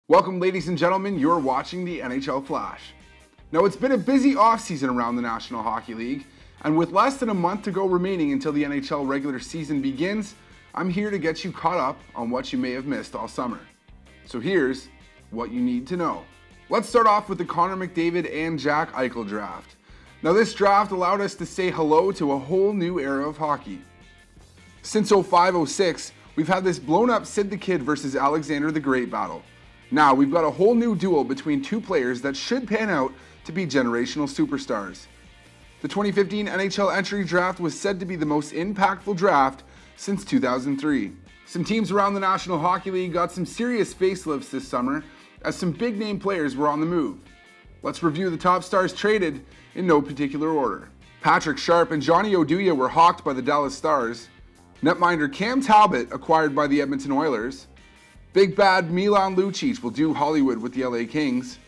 Welcome, ladies and gentlemen, you're watching the NHL Flash. Now, it's been a busy offseason around the National Hockey League, and with less than a month to go remaining until the NHL regular season begins, I'm here to get you caught up on what you may have missed all summer. So here's what you need to know. Let's start off with the Connor McDavid and Jack Eichel draft. Now, this draft allowed us to say hello to a whole new era of hockey. Since 05-06, we've had this blown-up Sid the Kid versus Alexander the Great battle. Now, we've got a whole new duel between two players that should pan out to be generational superstars. The 2015 NHL entry draft was said to be the most impactful draft since 2003. Some teams around the National Hockey League got some serious facelifts this summer, as some big-name players were on the move. Let's review the top stars traded in no particular order. Patrick Sharp and Johnny Oduya were hawked by the Dallas Stars. Netminder Cam Talbot acquired by the Edmonton Oilers. Big Bad Milan Lucic will do Hollywood with the LA Kings.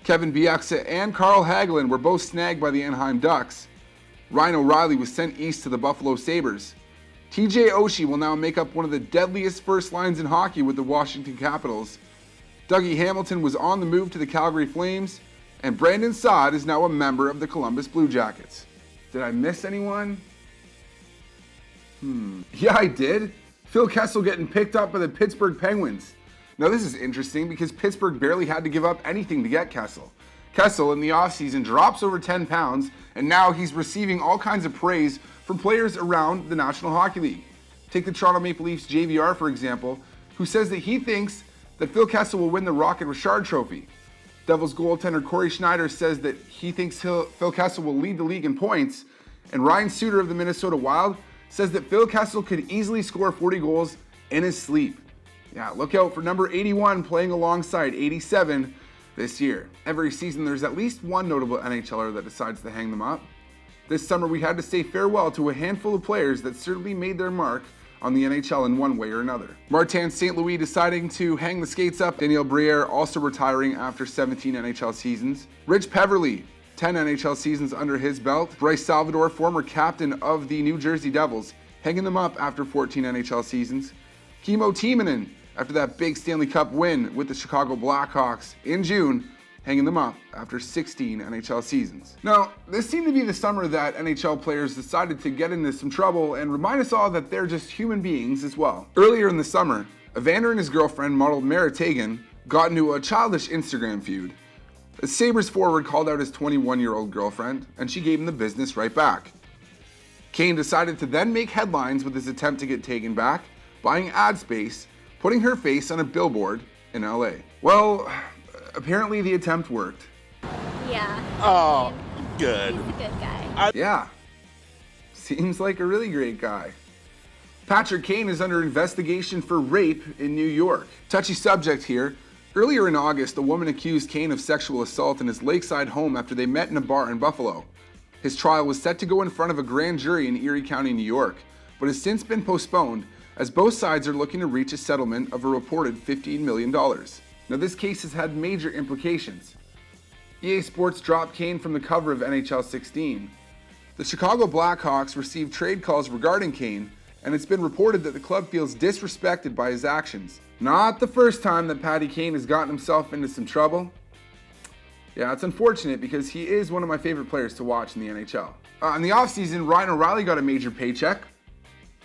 Kevin Bieksa and Carl Hagelin were both snagged by the Anaheim Ducks. Ryan O'Reilly was sent east to the Buffalo Sabres. TJ Oshie will now make up one of the deadliest first lines in hockey with the Washington Capitals. Dougie Hamilton was on the move to the Calgary Flames. And Brandon Saad is now a member of the Columbus Blue Jackets. Did I miss anyone? Yeah, I did. Phil Kessel getting picked up by the Pittsburgh Penguins. Now this is interesting because Pittsburgh barely had to give up anything to get Kessel. Kessel in the offseason drops over 10 pounds, and now he's receiving all kinds of praise from players around the National Hockey League. Take the Toronto Maple Leafs JVR, for example, who says that he thinks that Phil Kessel will win the Rocket Richard Trophy. Devils goaltender Corey Schneider says that he thinks Phil Kessel will lead the league in points, and Ryan Suter of the Minnesota Wild says that Phil Kessel could easily score 40 goals in his sleep. Yeah, look out for number 81 playing alongside 87 this year. Every season there's at least one notable NHLer that decides to hang them up. This summer we had to say farewell to a handful of players that certainly made their mark on the NHL in one way or another. Martin St. Louis deciding to hang the skates up. Daniel Briere also retiring after 17 NHL seasons. Rich Peverley, 10 NHL seasons under his belt. Bryce Salvador, former captain of the New Jersey Devils, hanging them up after 14 NHL seasons. Kimmo Timonen, after that big Stanley Cup win with the Chicago Blackhawks in June, hanging them up after 16 NHL seasons. Now, this seemed to be the summer that NHL players decided to get into some trouble and remind us all that they're just human beings as well. Earlier in the summer, Evander and his girlfriend, model Mara Tagan, got into a childish Instagram feud. A Sabres forward called out his 21-year-old girlfriend, and she gave him the business right back. Kane decided to then make headlines with his attempt to get Tagan back, buying ad space, putting her face on a billboard in LA. Well, apparently the attempt worked. Yeah. Oh, good. He's a good guy. Yeah, seems like a really great guy. Patrick Kane is under investigation for rape in New York. Touchy subject here. Earlier in August, a woman accused Kane of sexual assault in his lakeside home after they met in a bar in Buffalo. His trial was set to go in front of a grand jury in Erie County, New York, but has since been postponed as both sides are looking to reach a settlement of a reported $15 million. Now, this case has had major implications. EA Sports dropped Kane from the cover of NHL 16. The Chicago Blackhawks received trade calls regarding Kane, and it's been reported that the club feels disrespected by his actions. Not the first time that Patty Kane has gotten himself into some trouble. Yeah, it's unfortunate because he is one of my favorite players to watch in the NHL. In the offseason, Ryan O'Reilly got a major paycheck,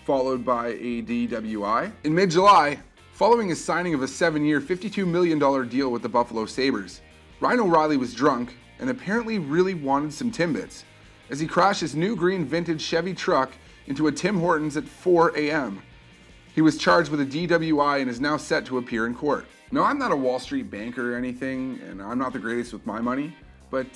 followed by a DWI. In mid-July, following his signing of a 7-year, $52 million deal with the Buffalo Sabres, Ryan O'Reilly was drunk and apparently really wanted some Timbits as he crashed his new green vintage Chevy truck into a Tim Hortons at 4 a.m. He was charged with a DWI and is now set to appear in court. Now, I'm not a Wall Street banker or anything, and I'm not the greatest with my money, but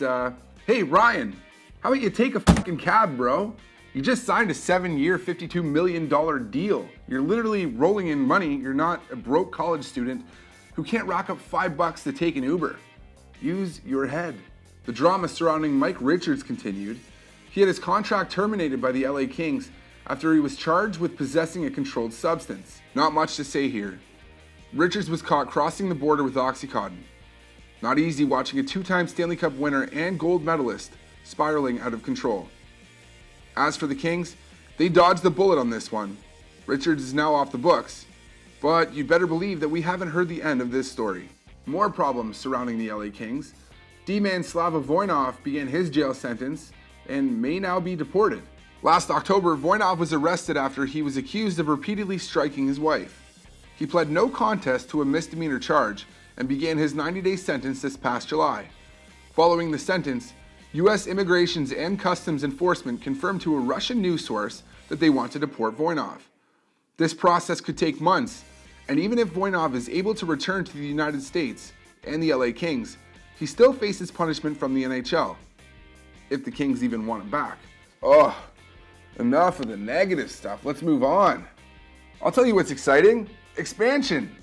hey, Ryan, how about you take a fucking cab, bro? You just signed a 7-year, $52 million deal. You're literally rolling in money. You're not a broke college student who can't rack up $5 to take an Uber. Use your head. The drama surrounding Mike Richards continued. He had his contract terminated by the LA Kings after he was charged with possessing a controlled substance. Not much to say here. Richards was caught crossing the border with Oxycontin. Not easy watching a 2-time Stanley Cup winner and gold medalist spiraling out of control. As for the Kings, they dodged the bullet on this one. Richards is now off the books, but you better believe that we haven't heard the end of this story. More problems surrounding the LA Kings. D-man Slava Voinov began his jail sentence and may now be deported. Last October, Voinov was arrested after he was accused of repeatedly striking his wife. He pled no contest to a misdemeanor charge and began his 90-day sentence this past July. Following the sentence, U.S. Immigrations and Customs Enforcement confirmed to a Russian news source that they want to deport Voinov. This process could take months, and even if Voinov is able to return to the United States and the LA Kings, he still faces punishment from the NHL, if the Kings even want him back. Oh, enough of the negative stuff. Let's move on. I'll tell you what's exciting. Expansion.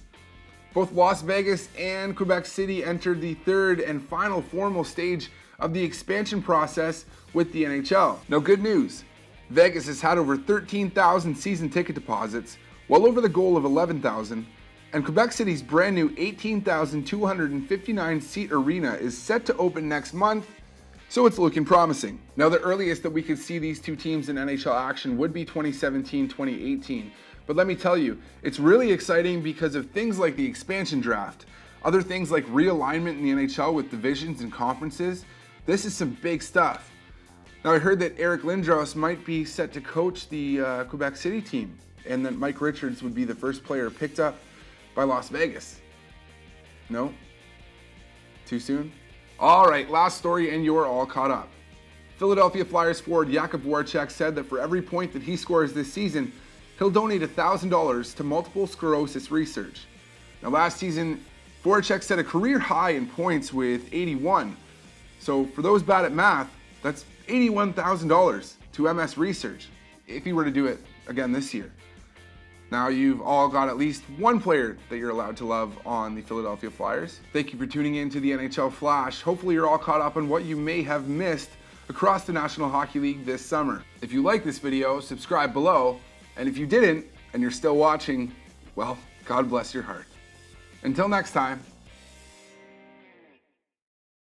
Both Las Vegas and Quebec City entered the third and final formal stage of the expansion process with the NHL. Now, good news. Vegas has had over 13,000 season ticket deposits, well over the goal of 11,000, and Quebec City's brand new 18,259 seat arena is set to open next month, so it's looking promising. Now, the earliest that we could see these two teams in NHL action would be 2017-2018, but let me tell you, it's really exciting because of things like the expansion draft, other things like realignment in the NHL with divisions and conferences. This is some big stuff. Now, I heard that Eric Lindros might be set to coach the Quebec City team, and that Mike Richards would be the first player picked up by Las Vegas. No? Too soon? All right, last story and you're all caught up. Philadelphia Flyers forward Jakub Voracek said that for every point that he scores this season, he'll donate $1,000 to multiple sclerosis research. Now, last season, Voracek set a career high in points with 81. So for those bad at math, that's $81,000 to MS Research if he were to do it again this year. Now you've all got at least one player that you're allowed to love on the Philadelphia Flyers. Thank you for tuning in to the NHL Flash. Hopefully you're all caught up on what you may have missed across the National Hockey League this summer. If you like this video, subscribe below. And if you didn't and you're still watching, well, God bless your heart. Until next time.